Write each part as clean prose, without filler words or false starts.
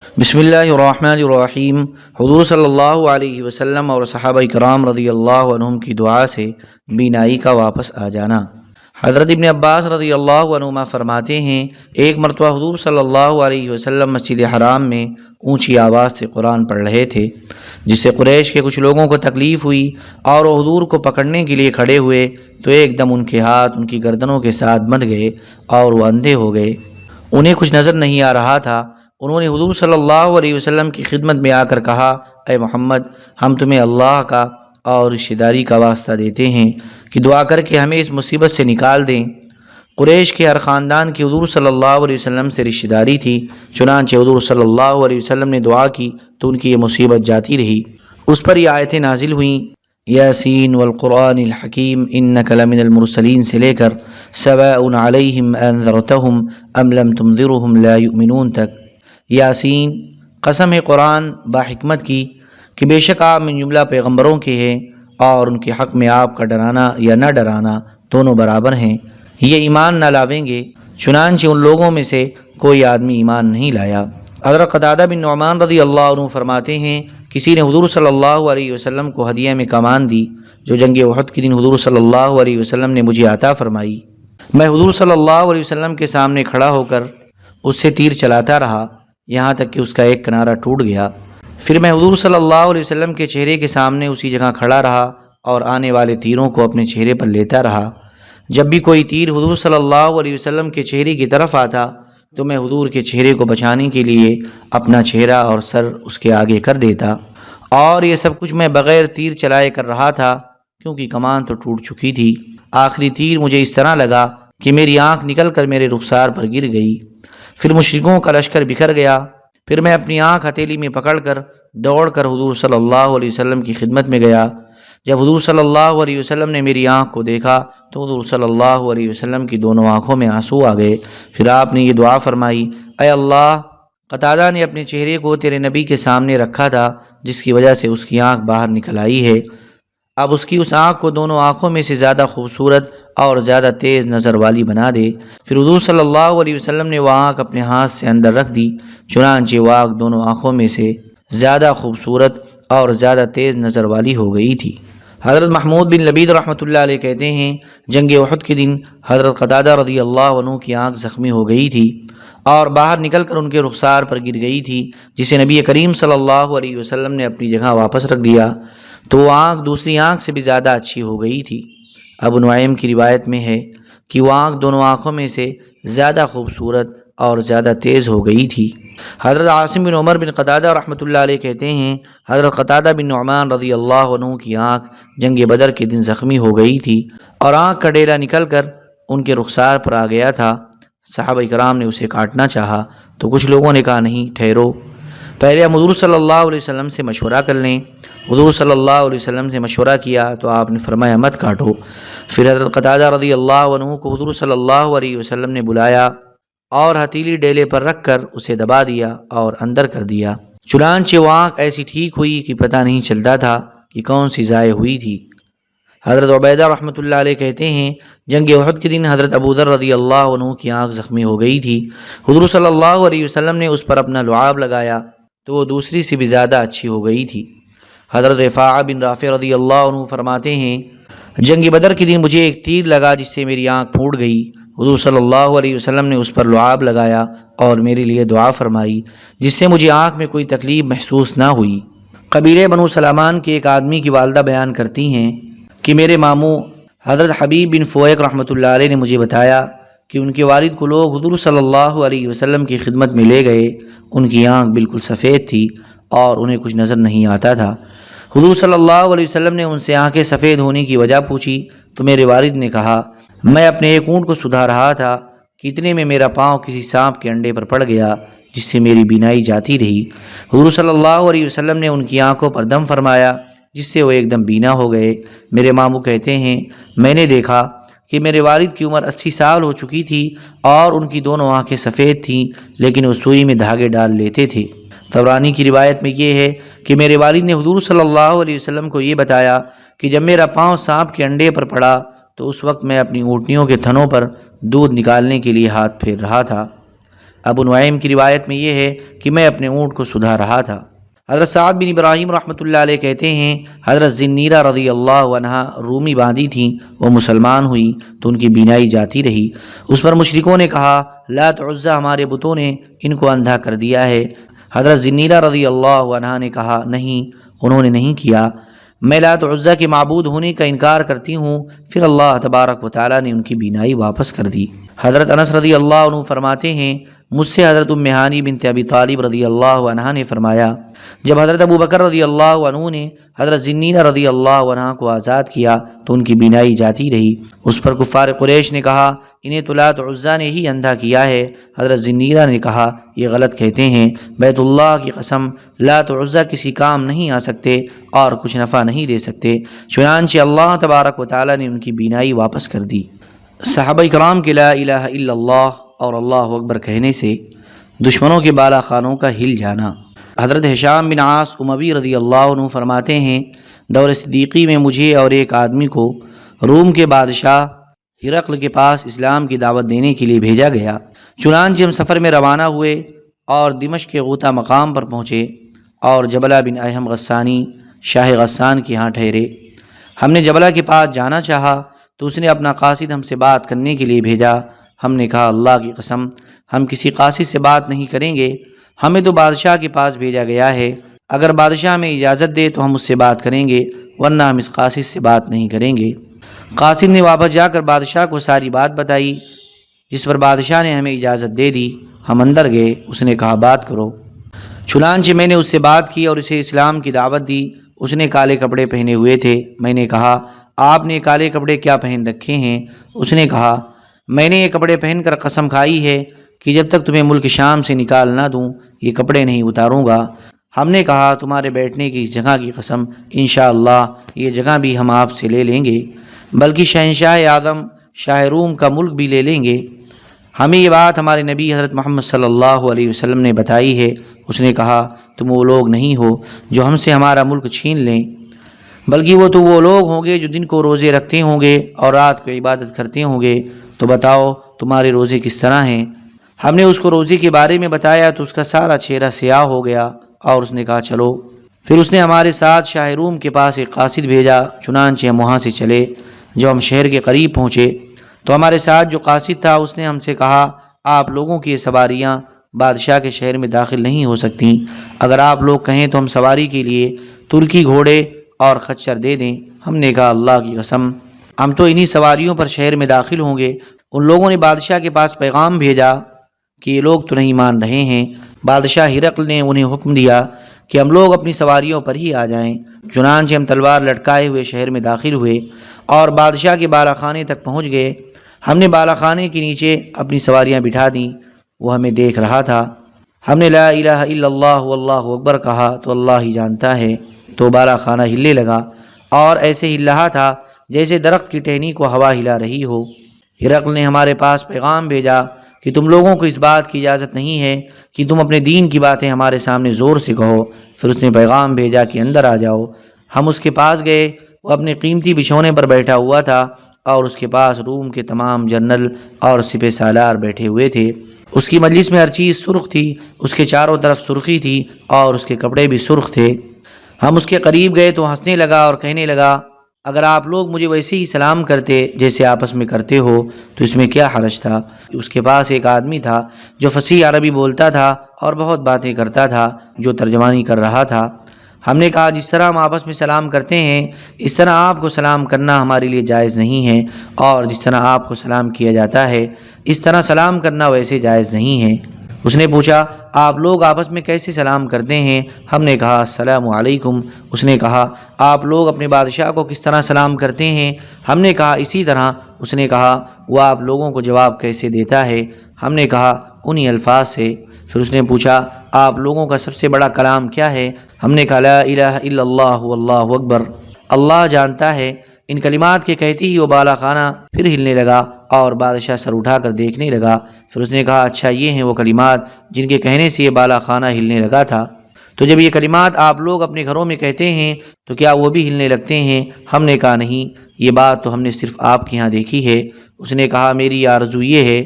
بسم اللہ الرحمن الرحیم۔ حضور صلی اللہ علیہ وسلم اور صحابہ کرام رضی اللہ عنہم کی دعا سے بینائی کا واپس آ جانا۔ حضرت ابن عباس رضی اللہ عنہما فرماتے ہیں، ایک مرتبہ حضور صلی اللہ علیہ وسلم مسجد حرام میں اونچی آواز سے قرآن پڑھ رہے تھے، جس سے قریش کے کچھ لوگوں کو تکلیف ہوئی اور وہ حضور کو پکڑنے کے لیے کھڑے ہوئے تو ایک دم ان کے ہاتھ ان کی گردنوں کے ساتھ بندھ گئے اور وہ اندھے ہو گئے۔ انہیں کچھ نظر نہیں آ رہا تھا۔ انہوں نے حضور صلی اللہ علیہ وسلم کی خدمت میں آ کر کہا، اے محمد، ہم تمہیں اللہ کا اور رشتہ داری کا واسطہ دیتے ہیں کہ دعا کر کے ہمیں اس مصیبت سے نکال دیں۔ قریش کے ہر خاندان کی حضور صلی اللہ علیہ وسلم سے رشتہ داری تھی، چنانچہ حضور صلی اللہ علیہ وسلم نے دعا کی تو ان کی یہ مصیبت جاتی رہی۔ اس پر یہ آیتیں نازل ہوئیں، یاسین والقرآن الحکیم انک لمن المرسلین سے لے کر سواء علیہم انذرتہم ام لم تنذرہم لا یؤمنون تک۔ یاسین، قسم ہے قرآن باحکمت کی کہ بے شک آپ من جملہ پیغمبروں کے ہیں اور ان کے حق میں آپ کا ڈرانا یا نہ ڈرانا دونوں برابر ہیں، یہ ایمان نہ لاویں گے۔ چنانچہ ان لوگوں میں سے کوئی آدمی ایمان نہیں لایا۔ حضرت قتادہ بن نعمان رضی اللہ عنہ فرماتے ہیں، کسی نے حضور صلی اللہ علیہ وسلم کو ہدیہ میں کمان دی جو جنگ احد کے دن حضور صلی اللہ علیہ وسلم نے مجھے عطا فرمائی۔ میں حضور صلی اللہ علیہ وسلم کے سامنے کھڑا ہو کر اس سے تیر چلاتا رہا یہاں تک کہ اس کا ایک کنارہ ٹوٹ گیا۔ پھر میں حضور صلی اللہ علیہ وسلم کے چہرے کے سامنے اسی جگہ کھڑا رہا اور آنے والے تیروں کو اپنے چہرے پر لیتا رہا۔ جب بھی کوئی تیر حضور صلی اللہ علیہ وسلم کے چہرے کی طرف آتا تو میں حضور کے چہرے کو بچانے کے لیے اپنا چہرہ اور سر اس کے آگے کر دیتا، اور یہ سب کچھ میں بغیر تیر چلائے کر رہا تھا کیونکہ کمان تو ٹوٹ چکی تھی۔ آخری تیر مجھے اس طرح لگا کہ میری آنکھ نکل کر میرے رخسار پر گر گئی۔ پھر مشرکوں کا لشکر بکھر گیا۔ پھر میں اپنی آنکھ ہتھیلی میں پکڑ کر دوڑ کر حضور صلی اللہ علیہ وسلم کی خدمت میں گیا۔ جب حضور صلی اللہ علیہ وسلم نے میری آنکھ کو دیکھا تو حضور صلی اللہ علیہ وسلم کی دونوں آنکھوں میں آنسو آ گئے۔ پھر آپ نے یہ دعا فرمائی، اے اللہ، قتادہ نے اپنے چہرے کو تیرے نبی کے سامنے رکھا تھا جس کی وجہ سے اس کی آنکھ باہر نکل آئی ہے، اب اس کی اس آنکھ کو دونوں آنکھوں میں سے زیادہ خوبصورت اور زیادہ تیز نظر والی بنا دے۔ پھر حضور صلی اللہ علیہ وسلم نے وہ آنکھ اپنے ہاتھ سے اندر رکھ دی، چنانچہ وہ آنکھ دونوں آنکھوں میں سے زیادہ خوبصورت اور زیادہ تیز نظر والی ہو گئی تھی۔ حضرت محمود بن لبید رحمۃ اللہ علیہ کہتے ہیں، جنگ احد کے دن حضرت قتادہ رضی اللہ عنہ کی آنکھ زخمی ہو گئی تھی اور باہر نکل کر ان کے رخسار پر گر گئی تھی، جسے نبی کریم صلی اللہ علیہ وسلم نے اپنی جگہ واپس رکھ دیا تو وہ آنکھ دوسری آنکھ سے بھی زیادہ اچھی ہو گئی تھی۔ ابو نعیم کی روایت میں ہے کہ وہ آنکھ دونوں آنکھوں میں سے زیادہ خوبصورت اور زیادہ تیز ہو گئی تھی۔ حضرت عاصم بن عمر بن قتادہ رحمۃ اللہ علیہ کہتے ہیں، حضرت قتادہ بن نعمان رضی اللہ عنہ کی آنکھ جنگ بدر کے دن زخمی ہو گئی تھی اور آنکھ کا ڈیلا نکل کر ان کے رخسار پر آ گیا تھا۔ صحابہ کرام نے اسے کاٹنا چاہا تو کچھ لوگوں نے کہا، نہیں، ٹھہرو، پہلے ہم حضور صلی اللہ علیہ وسلم سے مشورہ کر لیں۔ حضور صلی اللہ علیہ وسلم سے مشورہ کیا تو آپ نے فرمایا، مت کاٹو۔ پھر حضرت قتادہ رضی اللہ عنہ کو حضور صلی اللہ علیہ وسلم نے بلایا اور ہتھیلی ڈیلے پر رکھ کر اسے دبا دیا اور اندر کر دیا، چنانچہ وہ آنکھ ایسی ٹھیک ہوئی کہ پتہ نہیں چلتا تھا کہ کون سی ضائع ہوئی تھی۔ حضرت عبیدہ رحمۃ اللہ علیہ کہتے ہیں، جنگ احد کے دن حضرت ابو ذر رضی اللہ عنہ کی آنکھ زخمی ہو گئی تھی۔ حضور صلی اللہ علیہ وسلم نے اس پر اپنا لعاب لگایا تو وہ دوسری سے بھی زیادہ اچھی ہو گئی تھی۔ حضرت رفاعہ بن رافع رضی اللہ عنہ فرماتے ہیں، جنگ بدر کے دن مجھے ایک تیر لگا جس سے میری آنکھ پھوٹ گئی۔ حضور صلی اللہ علیہ وسلم نے اس پر لعاب لگایا اور میرے لیے دعا فرمائی، جس سے مجھے آنکھ میں کوئی تکلیف محسوس نہ ہوئی۔ قبیلے بنو سلامان کے ایک آدمی کی والدہ بیان کرتی ہیں کہ میرے ماموں حضرت حبیب بن فویق رحمۃ اللہ علیہ نے مجھے بتایا کہ ان کے والد کو لوگ حضور صلی اللہ علیہ وسلم کی خدمت میں لے گئے۔ ان کی آنکھ بالکل سفید تھی اور انہیں کچھ نظر نہیں آتا تھا۔ حضور صلی اللہ علیہ وسلم نے ان سے آنکھیں سفید ہونے کی وجہ پوچھی تو میرے والد نے کہا، میں اپنے ایک اونٹ کو سدھا رہا تھا کہ اتنے میں میرا پاؤں کسی سانپ کے انڈے پر پڑ گیا جس سے میری بینائی جاتی رہی۔ حضور صلی اللہ علیہ وسلم نے ان کی آنکھوں پر دم فرمایا جس سے وہ ایک دم بینا ہو گئے۔ میرے ماموں کہتے ہیں، میں نے دیکھا کہ میرے والد کی عمر 80 سال ہو چکی تھی اور ان کی دونوں آنکھیں سفید تھیں، لیکن وہ سوئی میں دھاگے ڈال لیتے تھے۔ طبرانی کی روایت میں یہ ہے کہ میرے والد نے حضور صلی اللہ علیہ وسلم کو یہ بتایا کہ جب میرا پاؤں سانپ کے انڈے پر پڑا تو اس وقت میں اپنی اونٹنیوں کے تھنوں پر دودھ نکالنے کے لیے ہاتھ پھیر رہا تھا۔ ابو نعیم کی روایت میں یہ ہے کہ میں اپنے اونٹ کو سدھا رہا تھا۔ حضرت سعد بن ابراہیم رحمۃ اللہ علیہ کہتے ہیں حضرت ذنیرہ رضی اللہ عنہا رومی باندھی تھیں، وہ مسلمان ہوئی تو ان کی بینائی جاتی رہی۔ اس پر مشرکوں نے کہا لات عزیٰ ہمارے بتوں نے ان کو اندھا کر دیا ہے۔ حضرت ذنیرہ رضی اللہ عنہا نے کہا نہیں، انہوں نے نہیں کیا، میں لات عزیٰ کے معبود ہونے کا انکار کرتی ہوں۔ پھر اللہ تبارک و تعالیٰ نے ان کی بینائی واپس کر دی۔ حضرت انس رضی اللہ عنہ فرماتے ہیں مجھ سے حضرت ام ہانی بنت ابی طالب رضی اللہ عنہا نے فرمایا جب حضرت ابو بکر رضی اللہ عنہ نے حضرت ذنیرہ رضی اللہ عنہ کو آزاد کیا تو ان کی بینائی جاتی رہی۔ اس پر کفار قریش نے کہا انہیں تو لات عزیٰ نے ہی اندھا کیا ہے۔ حضرت ذنیرہ نے کہا یہ غلط کہتے ہیں، بیت اللہ کی قسم لات عزیٰ کسی کام نہیں آ سکتے اور کچھ نفع نہیں دے سکتے۔ چنانچہ اللہ تبارک و تعالیٰ نے ان کی بینائی واپس کر دی۔ صحابہ کرام کے لا الہ الا اللہ اور اللہ اکبر کہنے سے دشمنوں کے بالا خانوں کا ہل جانا۔ حضرت ہشام بن عاص اموی رضی اللہ عنہ فرماتے ہیں دور صدیقی میں مجھے اور ایک آدمی کو روم کے بادشاہ ہرقل کے پاس اسلام کی دعوت دینے کے لیے بھیجا گیا۔ چنانچہ ہم سفر میں روانہ ہوئے اور دمشق کے غوطہ مقام پر پہنچے اور جبلہ بن احم غسانی شاہ غسان کے ہاں ٹھہرے۔ ہم نے جبلہ کے پاس جانا چاہا تو اس نے اپنا قاصد ہم سے بات کرنے کے لیے بھیجا۔ ہم نے کہا اللہ کی قسم ہم کسی قاصد سے بات نہیں کریں گے، ہمیں تو بادشاہ کے پاس بھیجا گیا ہے، اگر بادشاہ ہمیں اجازت دے تو ہم اس سے بات کریں گے ورنہ ہم اس قاصد سے بات نہیں کریں گے۔ قاصد نے واپس جا کر بادشاہ کو ساری بات بتائی، جس پر بادشاہ نے ہمیں اجازت دے دی۔ ہم اندر گئے، اس نے کہا بات کرو۔ چنانچہ میں نے اس سے بات کی اور اسے اسلام کی دعوت دی۔ اس نے کالے کپڑے پہنے ہوئے تھے۔ میں نے کہا آپ نے کالے کپڑے کیا پہن رکھے ہیں؟ اس نے کہا میں نے یہ کپڑے پہن کر قسم کھائی ہے کہ جب تک تمہیں ملک شام سے نکال نہ دوں یہ کپڑے نہیں اتاروں گا۔ ہم نے کہا تمہارے بیٹھنے کی اس جگہ کی قسم انشاءاللہ یہ جگہ بھی ہم آپ سے لے لیں گے، بلکہ شہنشاہ اعظم شاہ روم کا ملک بھی لے لیں گے۔ ہمیں یہ بات ہمارے نبی حضرت محمد صلی اللہ علیہ وسلم نے بتائی ہے۔ اس نے کہا تم وہ لوگ نہیں ہو جو ہم سے ہمارا ملک چھین لیں، بلکہ وہ تو وہ لوگ ہوں گے جو دن کو روزے رکھتے ہوں گے اور رات کو عبادت کرتے ہوں گے۔ تو بتاؤ تمہارے روزے کس طرح ہیں؟ ہم نے اس کو روزے کے بارے میں بتایا تو اس کا سارا چہرہ سیاہ ہو گیا اور اس نے کہا چلو۔ پھر اس نے ہمارے ساتھ شاہ روم کے پاس ایک قاصد بھیجا۔ چنانچہ ہم وہاں سے چلے۔ جب ہم شہر کے قریب پہنچے تو ہمارے ساتھ جو قاصد تھا اس نے ہم سے کہا آپ لوگوں کی یہ سواریاں بادشاہ کے شہر میں داخل نہیں ہو سکتیں، اگر آپ لوگ کہیں تو ہم سواری کے لیے ترکی گھوڑے اور خچر دے دیں۔ ہم نے کہا اللہ کی قسم ہم تو انہی سواریوں پر شہر میں داخل ہوں گے۔ ان لوگوں نے بادشاہ کے پاس پیغام بھیجا کہ یہ لوگ تو نہیں مان رہے ہیں۔ بادشاہ ہرقل نے انہیں حکم دیا کہ ہم لوگ اپنی سواریوں پر ہی آ جائیں۔ چنانچہ ہم تلوار لٹکائے ہوئے شہر میں داخل ہوئے اور بادشاہ کے بالا خانے تک پہنچ گئے۔ ہم نے بالا خانے کے نیچے اپنی سواریاں بٹھا دیں، وہ ہمیں دیکھ رہا تھا۔ ہم نے لا الہ الا اللہ واللہ اکبر کہا تو اللہ ہی جانتا ہے، تو بالا خانہ ہلنے لگا اور ایسے ہل رہا تھا جیسے درخت کی ٹہنی کو ہوا ہلا رہی ہو۔ ہرقل نے ہمارے پاس پیغام بھیجا کہ تم لوگوں کو اس بات کی اجازت نہیں ہے کہ تم اپنے دین کی باتیں ہمارے سامنے زور سے کہو۔ پھر اس نے پیغام بھیجا کہ اندر آ جاؤ۔ ہم اس کے پاس گئے، وہ اپنے قیمتی بچھونے پر بیٹھا ہوا تھا اور اس کے پاس روم کے تمام جنرل اور سپہ سالار بیٹھے ہوئے تھے۔ اس کی مجلس میں ہر چیز سرخ تھی، اس کے چاروں طرف سرخی تھی اور اس کے کپڑے بھی سرخ تھے۔ ہم اس کے قریب گئے تو ہنسنے لگا اور کہنے لگا اگر آپ لوگ مجھے ویسے ہی سلام کرتے جیسے آپس میں کرتے ہو تو اس میں کیا حرج تھا۔ اس کے پاس ایک آدمی تھا جو فصیح عربی بولتا تھا اور بہت باتیں کرتا تھا، جو ترجمانی کر رہا تھا۔ ہم نے کہا جس طرح ہم آپس میں سلام کرتے ہیں اس طرح آپ کو سلام کرنا ہمارے لیے جائز نہیں ہے، اور جس طرح آپ کو سلام کیا جاتا ہے اس طرح سلام کرنا ویسے جائز نہیں ہے۔ اس نے پوچھا آپ لوگ آپس میں کیسے سلام کرتے ہیں؟ ہم نے کہا السلام علیکم۔ اس نے کہا آپ لوگ اپنے بادشاہ کو کس طرح سلام کرتے ہیں؟ ہم نے کہا اسی طرح۔ اس نے کہا وہ آپ لوگوں کو جواب کیسے دیتا ہے؟ ہم نے کہا انہی الفاظ سے۔ پھر اس نے پوچھا آپ لوگوں کا سب سے بڑا کلام کیا ہے؟ ہم نے کہا لا الہ الا اللہ واللہ اکبر، اللہ جانتا ہے۔ ان کلمات کے کہتے ہی وہ بالا خانہ پھر ہلنے لگا اور بادشاہ سر اٹھا کر دیکھنے لگا۔ پھر اس نے کہا اچھا یہ ہیں وہ کلمات جن کے کہنے سے یہ بالا خانہ ہلنے لگا تھا، تو جب یہ کلمات آپ لوگ اپنے گھروں میں کہتے ہیں تو کیا وہ بھی ہلنے لگتے ہیں؟ ہم نے کہا نہیں، یہ بات تو ہم نے صرف آپ کے ہاں دیکھی ہے۔ اس نے کہا میری آرزو یہ ہے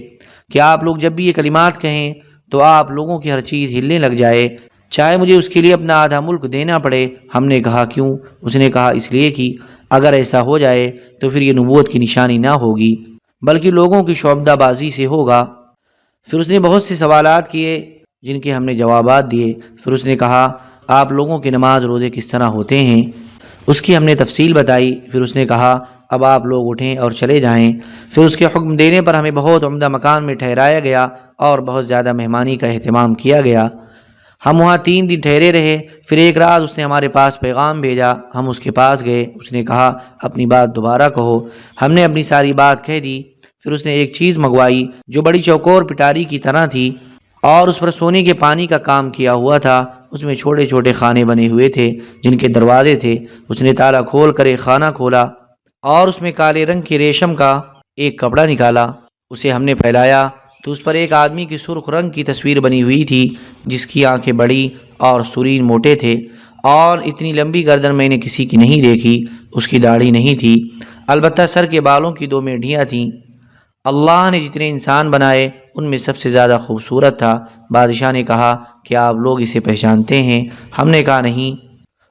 کہ آپ لوگ جب بھی یہ کلمات کہیں تو آپ لوگوں کی ہر چیز ہلنے لگ جائے، چاہے مجھے اس کے لیے اپنا آدھا ملک دینا پڑے۔ ہم نے کہا کیوں؟ اس نے کہا اس لیے کہ اگر ایسا ہو جائے تو پھر یہ نبوت کی نشانی نہ ہوگی بلکہ لوگوں کی شعبدہ بازی سے ہوگا۔ پھر اس نے بہت سے سوالات کیے جن کے ہم نے جوابات دیے۔ پھر اس نے کہا آپ لوگوں کے نماز روزے کس طرح ہوتے ہیں؟ اس کی ہم نے تفصیل بتائی۔ پھر اس نے کہا اب آپ لوگ اٹھیں اور چلے جائیں۔ پھر اس کے حکم دینے پر ہمیں بہت عمدہ مکان میں ٹھہرایا گیا اور بہت زیادہ مہمانی کا اہتمام کیا گیا۔ ہم وہاں 3 دن ٹھہرے رہے۔ پھر ایک رات اس نے ہمارے پاس پیغام بھیجا۔ ہم اس کے پاس گئے۔ اس نے کہا اپنی بات دوبارہ کہو۔ ہم نے اپنی ساری بات کہہ دی۔ پھر اس نے ایک چیز منگوائی جو بڑی چوکور پٹاری کی طرح تھی اور اس پر سونے کے پانی کا کام کیا ہوا تھا۔ اس میں چھوٹے چھوٹے خانے بنے ہوئے تھے جن کے دروازے تھے۔ اس نے تالا کھول کر ایک خانہ کھولا اور اس میں کالے رنگ کے ریشم کا ایک کپڑا نکالا۔ اسے ہم نے پھیلایا تو اس پر ایک آدمی کی سرخ رنگ کی تصویر بنی ہوئی تھی جس کی آنکھیں بڑی اور سرین موٹے تھے اور اتنی لمبی گردن میں نے کسی کی نہیں دیکھی۔ اس کی داڑھی نہیں تھی، البتہ سر کے بالوں کی 2 مینڈیاں تھیں۔ اللہ نے جتنے انسان بنائے ان میں سب سے زیادہ خوبصورت تھا۔ بادشاہ نے کہا کیا آپ لوگ اسے پہچانتے ہیں؟ ہم نے کہا نہیں۔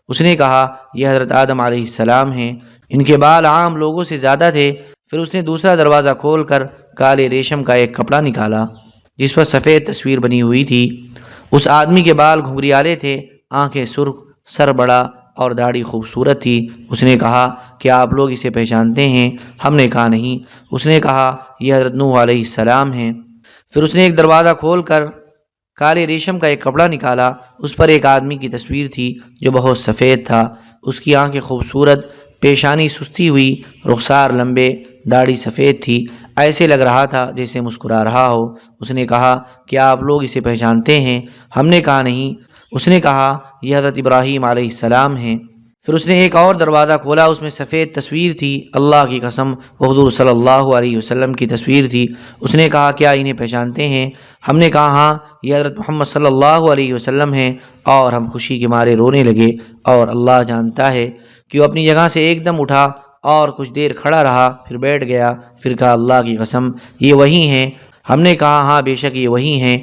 اس نے کہا یہ حضرت آدم علیہ السلام ہیں، ان کے بال عام لوگوں سے زیادہ تھے۔ پھر اس نے دوسرا دروازہ کھول کر کالے ریشم کا ایک کپڑا نکالا جس پر سفید تصویر بنی ہوئی تھی۔ اس آدمی کے بال گھنگریالے تھے، آنکھیں سرخ، سر بڑا اور داڑھی خوبصورت تھی۔ اس نے کہا کیا آپ لوگ اسے پہچانتے ہیں؟ ہم نے کہا نہیں۔ اس نے کہا یہ حضرت نوح علیہ السلام ہیں۔ پھر اس نے ایک دروازہ کھول کر کالے ریشم کا ایک کپڑا نکالا، اس پر ایک آدمی کی تصویر تھی جو بہت سفید تھا۔ اس کی آنکھیں خوبصورت، پیشانی سستی ہوئی، رخسار لمبے، داڑھی سفید تھی، ایسے لگ رہا تھا جیسے مسکرا رہا ہو۔ اس نے کہا کیا آپ لوگ اسے پہچانتے ہیں؟ ہم نے کہا نہیں۔ اس نے کہا یہ حضرت ابراہیم علیہ السلام ہیں۔ پھر اس نے ایک اور دروازہ کھولا، اس میں سفید تصویر تھی، اللہ کی قسم وہ حضور صلی اللہ علیہ وسلم کی تصویر تھی۔ اس نے کہا کیا انہیں پہچانتے ہیں؟ ہم نے کہا ہاں، یہ حضرت محمد صلی اللہ علیہ وسلم ہیں، اور ہم خوشی کے مارے رونے لگے۔ اور اللہ جانتا ہے کہ وہ اپنی جگہ سے ایک دم اٹھا اور کچھ دیر کھڑا رہا، پھر بیٹھ گیا، پھر کہا اللہ کی قسم یہ وہی ہیں۔ ہم نے کہا ہاں بے شک یہ وہی ہیں،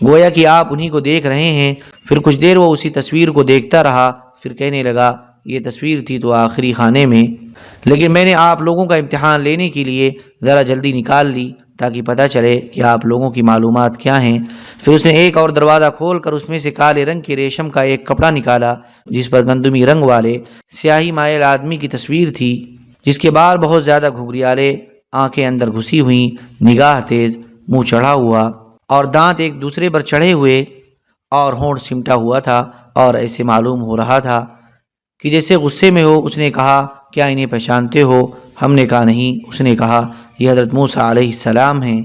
گویا کہ آپ انہی کو دیکھ رہے ہیں۔ پھر کچھ دیر وہ اسی تصویر کو دیکھتا رہا، پھر کہنے لگا یہ تصویر تھی تو آخری خانے میں، لیکن میں نے آپ لوگوں کا امتحان لینے کے لیے ذرا جلدی نکال لی تاکہ پتہ چلے کہ آپ لوگوں کی معلومات کیا ہیں۔ پھر اس نے ایک اور دروازہ کھول کر اس میں سے کالے رنگ کے ریشم کا ایک کپڑا نکالا جس پر گندمی رنگ والے سیاہی مائل آدمی کی تصویر تھی، جس کے بال بہت زیادہ گھنگریالے، آنکھیں اندر گھسی ہوئیں، نگاہ تیز، منہ چڑھا ہوا اور دانت ایک دوسرے پر چڑھے ہوئے اور ہونٹ سمٹا ہوا تھا، اور ایسے معلوم ہو رہا تھا کہ جیسے غصے میں ہو۔ اس نے کہا کیا انہیں پہچانتے ہو؟ ہم نے کہا نہیں۔ اس نے کہا یہ حضرت موسیٰ علیہ السلام ہیں،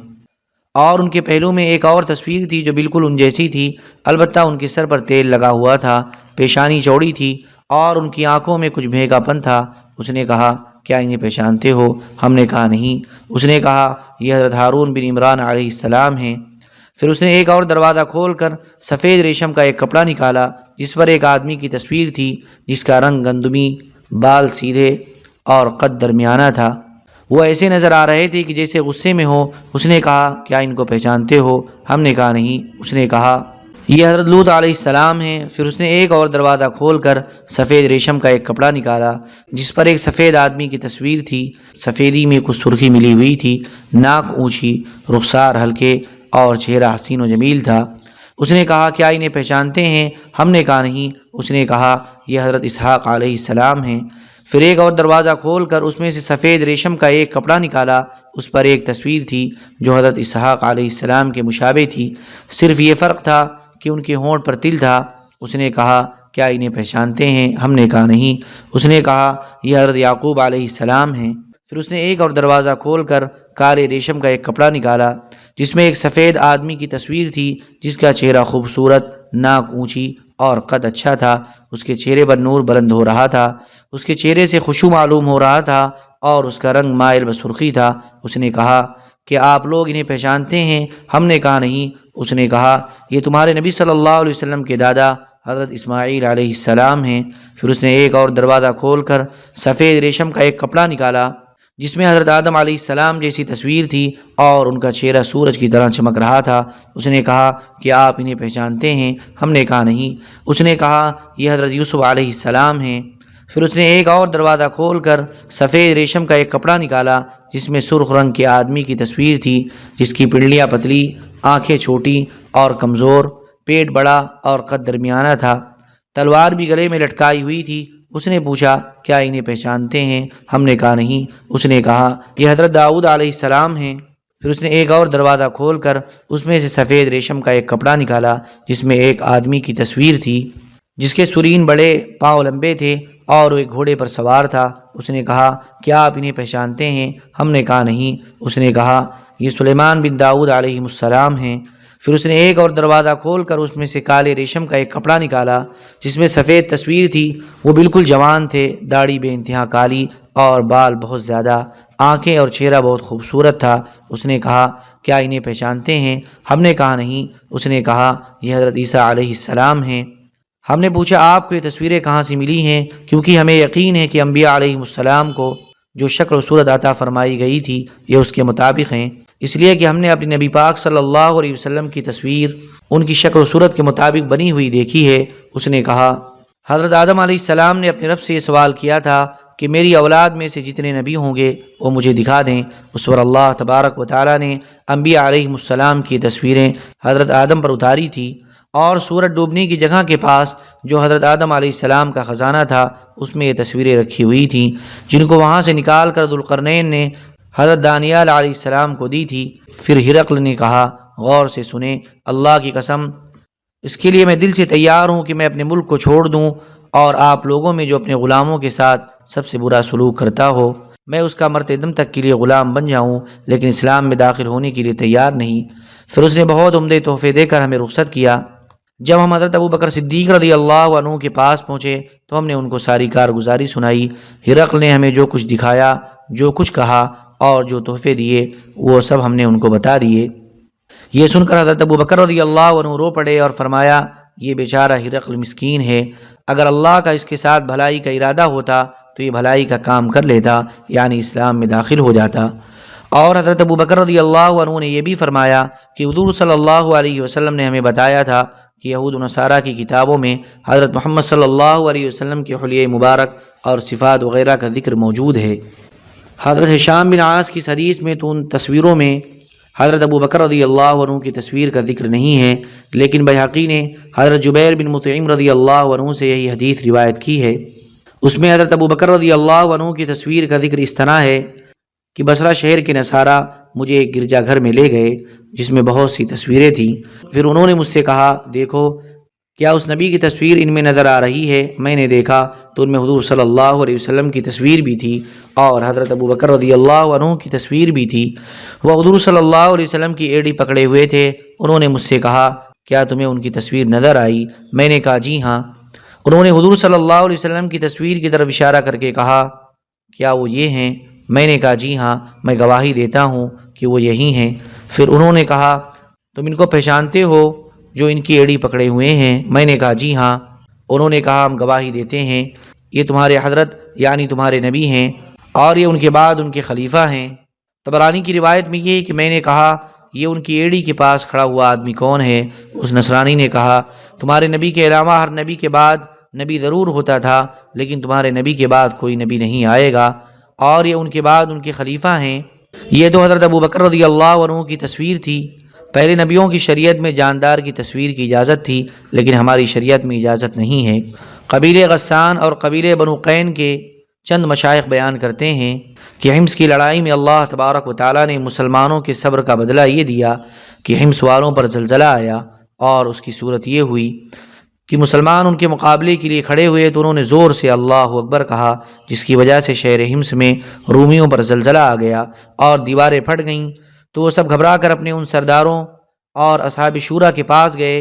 اور ان کے پہلو میں ایک اور تصویر تھی جو بالکل ان جیسی تھی، البتہ ان کے سر پر تیل لگا ہوا تھا، پیشانی چوڑی تھی اور ان کی آنکھوں میں کچھ بھیگا پن تھا۔ اس نے کہا کیا انہیں پہچانتے ہو؟ ہم نے کہا نہیں۔ اس نے کہا یہ حضرت ہارون بن عمران علیہ السلام ہیں۔ پھر اس نے ایک اور دروازہ کھول کر سفید ریشم کا ایک کپڑا نکالا جس پر ایک آدمی کی تصویر تھی جس کا رنگ گندمی، بال سیدھے اور قد درمیانہ تھا، وہ ایسے نظر آ رہے تھے کہ جیسے غصے میں ہو۔ اس نے کہا کیا ان کو پہچانتے ہو؟ ہم نے کہا نہیں۔ اس نے کہا یہ حضرت لوط علیہ السلام ہیں۔ پھر اس نے ایک اور دروازہ کھول کر سفید ریشم کا ایک کپڑا نکالا جس پر ایک سفید آدمی کی تصویر تھی، سفیدی میں کچھ سرخی ملی ہوئی تھی، ناک اونچی، رخسار ہلکے اور چہرہ حسین و جمیل تھا۔ اس نے کہا کیا انہیں پہچانتے ہیں؟ ہم نے کہا نہیں۔ اس نے کہا یہ حضرت اسحاق علیہ السلام ہیں۔ پھر ایک اور دروازہ کھول کر اس میں سے سفید ریشم کا ایک کپڑا نکالا، اس پر ایک تصویر تھی جو حضرت اسحاق علیہ السلام کے مشابہ تھی، صرف یہ فرق تھا کہ ان کے ہونٹ پر تل تھا۔ اس نے کہا کیا انہیں پہچانتے ہیں؟ ہم نے کہا نہیں۔ اس نے کہا یہ حضرت یعقوب علیہ السلام ہیں۔ پھر اس نے ایک اور دروازہ کھول کر کالے ریشم کا ایک کپڑا نکالا جس میں ایک سفید آدمی کی تصویر تھی جس کا چہرہ خوبصورت، ناک اونچی اور قد اچھا تھا، اس کے چہرے پر نور بلند ہو رہا تھا، اس کے چہرے سے خشوع معلوم ہو رہا تھا اور اس کا رنگ مائل بسرخی تھا۔ اس نے کہا کہ آپ لوگ انہیں پہچانتے ہیں؟ ہم نے کہا نہیں۔ اس نے کہا یہ تمہارے نبی صلی اللہ علیہ وسلم کے دادا حضرت اسماعیل علیہ السلام ہیں۔ پھر اس نے ایک اور دروازہ کھول کر سفید ریشم کا ایک کپڑا نکالا جس میں حضرت آدم علیہ السلام جیسی تصویر تھی اور ان کا چہرہ سورج کی طرح چمک رہا تھا۔ اس نے کہا کہ آپ انہیں پہچانتے ہیں؟ ہم نے کہا نہیں۔ اس نے کہا یہ حضرت یوسف علیہ السلام ہیں۔ پھر اس نے ایک اور دروازہ کھول کر سفید ریشم کا ایک کپڑا نکالا جس میں سرخ رنگ کے آدمی کی تصویر تھی، جس کی پنڈلیاں پتلی، آنکھیں چھوٹی اور کمزور، پیٹ بڑا اور قد درمیانہ تھا، تلوار بھی گلے میں لٹکائی ہوئی تھی۔ اس نے پوچھا کیا انہیں پہچانتے ہیں؟ ہم نے کہا نہیں۔ اس نے کہا یہ حضرت داؤد علیہ السلام ہیں۔ پھر اس نے ایک اور دروازہ کھول کر اس میں سے سفید ریشم کا ایک کپڑا نکالا جس میں ایک آدمی کی تصویر تھی، جس کے سرین بڑے، پاؤں لمبے تھے اور وہ ایک گھوڑے پر سوار تھا۔ اس نے کہا کیا آپ انہیں پہچانتے ہیں؟ ہم نے کہا نہیں۔ اس نے کہا یہ سلیمان بن داؤد علیہ السلام ہیں۔ پھر اس نے ایک اور دروازہ کھول کر اس میں سے کالے ریشم کا ایک کپڑا نکالا جس میں سفید تصویر تھی، وہ بالکل جوان تھے، داڑھی بے انتہا کالی اور بال بہت زیادہ، آنکھیں اور چہرہ بہت خوبصورت تھا۔ اس نے کہا کیا انہیں پہچانتے ہیں؟ ہم نے کہا نہیں۔ اس نے کہا یہ حضرت عیسیٰ علیہ السلام ہیں۔ ہم نے پوچھا آپ کو یہ تصویریں کہاں سے ملی ہیں؟ کیونکہ ہمیں یقین ہے کہ انبیاء علیہ السلام کو جو شکل و صورت عطا فرمائی گئی تھی یہ اس کے مطابق ہیں، اس لیے کہ ہم نے اپنے نبی پاک صلی اللہ علیہ وسلم کی تصویر ان کی شکل و صورت کے مطابق بنی ہوئی دیکھی ہے۔ اس نے کہا حضرت آدم علیہ السلام نے اپنے رب سے یہ سوال کیا تھا کہ میری اولاد میں سے جتنے نبی ہوں گے وہ مجھے دکھا دیں۔ اس پر اللہ تبارک و تعالیٰ نے انبیاء علیہ السلام کی تصویریں حضرت آدم پر اتاری تھی، اور سورج ڈوبنے کی جگہ کے پاس جو حضرت آدم علیہ السلام کا خزانہ تھا اس میں یہ تصویریں رکھی ہوئی تھیں، جن کو وہاں سے نکال کر ذوالقرنین نے حضرت دانیال علیہ السلام کو دی تھی۔ پھر ہرقل نے کہا غور سے سنیں، اللہ کی قسم اس کے لیے میں دل سے تیار ہوں کہ میں اپنے ملک کو چھوڑ دوں اور آپ لوگوں میں جو اپنے غلاموں کے ساتھ سب سے برا سلوک کرتا ہو میں اس کا مرتے دم تک کے لیے غلام بن جاؤں، لیکن اسلام میں داخل ہونے کے لیے تیار نہیں۔ پھر اس نے بہت عمدے تحفے دے کر ہمیں رخصت کیا۔ جب ہم حضرت ابوبکر صدیق رضی اللہ عنہ کے پاس پہنچے تو ہم نے ان کو ساری کارگزاری سنائی۔ ہرقل نے ہمیں جو کچھ دکھایا، جو کچھ کہا اور جو تحفے دیے وہ سب ہم نے ان کو بتا دیے۔ یہ سن کر حضرت ابوبکر رضی اللہ عنہ رو پڑے اور فرمایا یہ بیچارہ ہرقل مسکین ہے، اگر اللہ کا اس کے ساتھ بھلائی کا ارادہ ہوتا تو یہ بھلائی کا کام کر لیتا، یعنی اسلام میں داخل ہو جاتا۔ اور حضرت ابوبکر رضی اللہ عنہ نے یہ بھی فرمایا کہ حضور صلی اللہ علیہ وسلم نے ہمیں بتایا تھا کہ یہود و نصارہ کی کتابوں میں حضرت محمد صلی اللہ علیہ وسلم کے حلیہ مبارک اور صفات وغیرہ کا ذکر موجود ہے۔ حضرت ہشام بن عاص کی حدیث میں تو ان تصویروں میں حضرت ابوبکر رضی اللہ عنہ کی تصویر کا ذکر نہیں ہے، لیکن بیہقی نے حضرت جبیر بن مطعم رضی اللہ عنہ سے یہی حدیث روایت کی ہے۔ اس میں حضرت ابوبکر رضی اللہ عنہ کی تصویر کا ذکر اس طرح ہے کہ بصرہ شہر کے نصارہ مجھے ایک گرجا گھر میں لے گئے جس میں بہت سی تصویریں تھیں۔ پھر انہوں نے مجھ سے کہا دیکھو کیا اس نبی کی تصویر ان میں نظر آ رہی ہے؟ میں نے دیکھا تو ان میں حضور صلی اللہ علیہ وسلم کی تصویر بھی تھی اور حضرت ابوبکر رضی اللہ عنہ کی تصویر بھی تھی۔ وہ حضور صلی اللہ علیہ وسلم کی ایڑی پکڑے ہوئے تھے۔ انہوں نے مجھ سے کہا کیا تمہیں ان کی تصویر نظر آئی؟ میں نے کہا جی ہاں۔ انہوں نے حضور صلی اللہ علیہ وسلم کی تصویر کی طرف اشارہ کر کے کہا کیا وہ یہ ہیں؟ میں نے کہا جی ہاں، میں گواہی دیتا ہوں کہ وہ یہی ہیں۔ پھر انہوں نے کہا تم ان کو پہچانتے ہو جو ان کی ایڑی پکڑے ہوئے ہیں؟ میں نے کہا جی ہاں۔ انہوں نے کہا ہم گواہی دیتے ہیں یہ تمہارے حضرت یعنی تمہارے نبی ہیں اور یہ ان کے بعد ان کے خلیفہ ہیں۔ طبرانی کی روایت میں یہ ہے کہ میں نے کہا یہ ان کی ایڑی کے پاس کھڑا ہوا آدمی کون ہے؟ اس نصرانی نے کہا تمہارے نبی کے علاوہ ہر نبی کے بعد نبی ضرور ہوتا تھا، لیکن تمہارے نبی کے بعد کوئی نبی نہیں آئے گا اور یہ ان کے بعد ان کے خلیفہ ہیں۔ یہ تو حضرت ابوبکر رضی اللہ عنہ کی تصویر تھی۔ پہلے نبیوں کی شریعت میں جاندار کی تصویر کی اجازت تھی، لیکن ہماری شریعت میں اجازت نہیں ہے۔ قبیلے غسان اور قبیلے بنو قین کے چند مشائخ بیان کرتے ہیں کہ حمص کی لڑائی میں اللہ تبارک و تعالیٰ نے مسلمانوں کے صبر کا بدلہ یہ دیا کہ حمص والوں پر زلزلہ آیا، اور اس کی صورت یہ ہوئی کہ مسلمان ان کے مقابلے کے لیے کھڑے ہوئے تو انہوں نے زور سے اللہ اکبر کہا، جس کی وجہ سے شہر حمص میں رومیوں پر زلزلہ آ گیا اور دیواریں پھٹ گئیں۔ تو وہ سب گھبرا کر اپنے ان سرداروں اور اصحاب شورا کے پاس گئے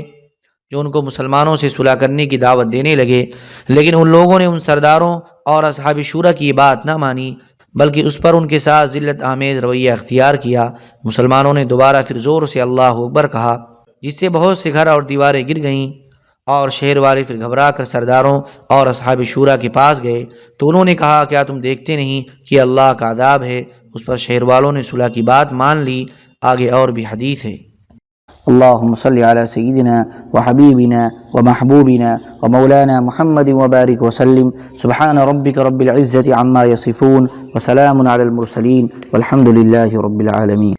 جو ان کو مسلمانوں سے صلح کرنے کی دعوت دینے لگے، لیکن ان لوگوں نے ان سرداروں اور اصحاب شورا کی یہ بات نہ مانی، بلکہ اس پر ان کے ساتھ ذلت آمیز رویہ اختیار کیا۔ مسلمانوں نے دوبارہ پھر زور سے اللہ اکبر کہا، جس سے بہت سے گھر اور دیواریں گر گئیں اور شہر والے پھر گھبرا کر سرداروں اور اصحاب شورا کے پاس گئے تو انہوں نے کہا کیا تم دیکھتے نہیں کہ اللہ کا عذاب ہے؟ اس پر شہر والوں نے صلح کی بات مان لی۔ آگے اور بھی حدیث ہے۔ اللہم صلی علی سیدنا وحبیبنا ومحبوبنا ومولانا محمد وبارک وسلم۔ سبحان ربک رب العزت عما یصفون وسلام علی المرسلین والحمد للہ رب العالمین۔